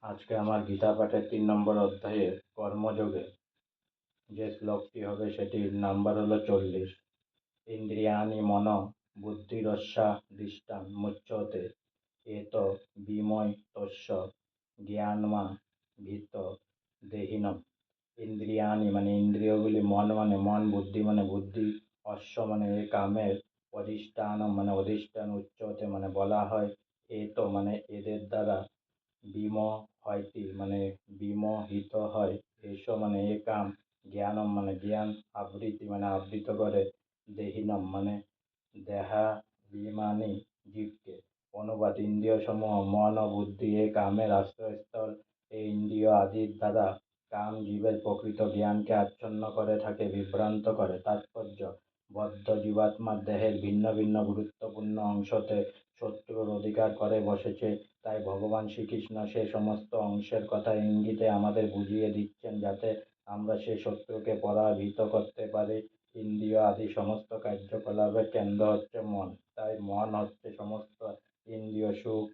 আজকে আমার গীতা পাঠের ৩ নম্বর অধ্যায়ের কর্মযোগে যে শ্লোকটি হবে সেটির নাম্বার হলো 40। ইন্দ্রিয়াণি মন বুদ্ধিরস্যাদিষ্টান মুচ্যতে এত বিময়তস্য জ্ঞানমা ভীত দেহিনম। ইন্দ্রিয়াণি মানে ইন্দ্রিয়গুলি, মন মানে মন, বুদ্ধি মানে বুদ্ধি, অশ্ব মানে এ কামের, অধিষ্ঠানম মানে অধিষ্ঠান, উচ্চতে মানে বলা হয়, এত মানে এদের দ্বারা, বিমোহয়তি মানে বিমোহিত হয়, এস মানে এ কাম, জ্ঞানম মানে জ্ঞান, আবৃত্তি মানে আবৃত করে, দেহিনম মানে দেহাভিমানী জীবকে। অনুবাদ: ইন্দ্রিয় সমূহ মন ও বুদ্ধি এ কামের আশ্রয়স্থল। এই ইন্দ্রিয় আদির দ্বারা কাম জীবের প্রকৃত জ্ঞানকে আচ্ছন্ন করে থাকে, বিভ্রান্ত করে। তাৎপর্য: বদ্ধ জীবাত্মার দেহের ভিন্ন ভিন্ন গুরুত্বপূর্ণ অংশতে শত্রুর অধিকার করে বসেছে। তাই ভগবান শ্রীকৃষ্ণ সে সমস্ত অংশের কথা ইঙ্গিতে আমাদের বুঝিয়ে দিচ্ছেন, যাতে আমরা সে শত্রুকে পরাভূত করতে পারি। ইন্দ্রিয় আদি সমস্ত কার্যকলাপের কেন্দ্র হচ্ছে মন। তাই মন হচ্ছে সমস্ত ইন্দ্রিয় সুখ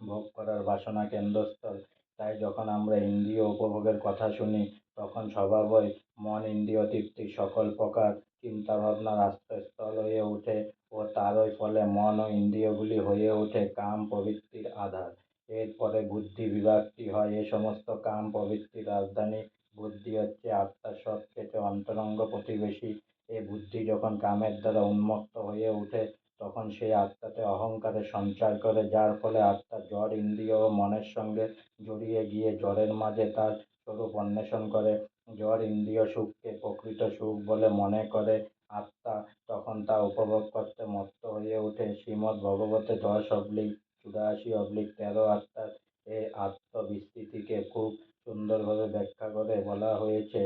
ভোগ করার বাসনা কেন্দ্রস্থল। তাই যখন আমরা ইন্দ্রিয় উপভোগের কথা শুনি, তখন স্বভাবই মন ইন্দ্রিয় তৃপ্তির সকল প্রকার চিন্তাভাবনার আশ্রয়স্থল হয়ে ওঠে ও তারই ফলে মন ও ইন্দ্রিয়গুলি হয়ে ওঠে কাম প্রবৃত্তির আধার। এরপরে বুদ্ধি বিভাগটি হয়। এ সমস্ত কাম প্রবৃত্তির রাজধানী। বুদ্ধি হচ্ছে আত্মার সবচেয়ে অন্তরঙ্গ প্রতিবেশী। এ বুদ্ধি যখন কামের দ্বারা উন্মত্ত হয়ে ওঠে, তখন সেই আত্মাতে অহংকারের সঞ্চার করে, যার ফলে আত্মা জড় ইন্দ্রিয় ও মনের সঙ্গে জড়িয়ে গিয়ে জড়ের মাঝে তার স্বরূপ অন্বেষণ করে। জড় ইন্দ্রিয় সুখকে প্রকৃত সুখ বলে মনে করে আত্মা, তখন তা উপভোগ করতে মত্ত হয়ে ওঠে। শ্রীমদ্ ভগবতে 10/84/13 আত্মার এই আত্মবিস্তৃতিকে খুব সুন্দরভাবে ব্যাখ্যা করে বলা হয়েছে: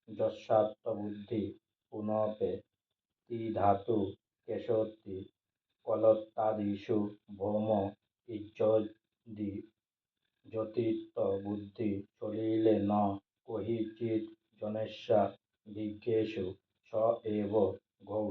যস্যাত্মবুদ্ধি পুনঃপে ধাতু কেশোতি কলত্তাদিষু ভৌম ইজ্জদি জ্যোতির্ত বুদ্ধি চলিলে ন কহিচিৎ জনেস্যা বিজ্ঞেষু স এব ঘোগ।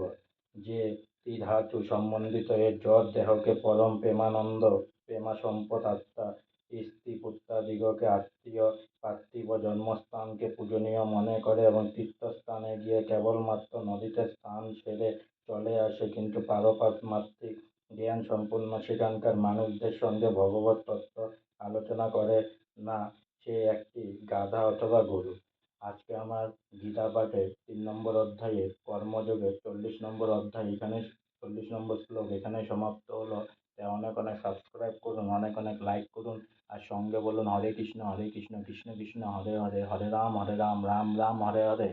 যে ত্রিধাতু সম্বন্ধিত এ জড় দেহকে পরম প্রেমানন্দ প্রেমাসম্পদ আত্মা স্ত্রী পুত্রাদিগকে আত্মীয় পার্থিব জন্মস্থানকে পূজনীয় মনে করে এবং তীর্থস্থানে গিয়ে কেবলমাত্র নদীতে স্নান সেরে চলে আসে, কিন্তু পারমার্থিক জ্ঞান সম্পন্ন সেখানকার মানুষদের সঙ্গে ভগবৎ তত্ত্ব আলোচনা করে না, সে একটি গাধা অথবা গরু। আজকে আমার গীতা পাঠের ৩ নম্বর অধ্যায়ের কর্মযোগের 40 নম্বর অধ্যায় এখানে, 40 নম্বর শ্লোক এখানে সমাপ্ত হলো। তাই অনেক অনেক সাবস্ক্রাইব করুন, অনেক অনেক লাইক করুন, আর সঙ্গে বলুন হরে কৃষ্ণ কৃষ্ণ কৃষ্ণ হরে হরে, হরে রাম রাম রাম হরে হরে।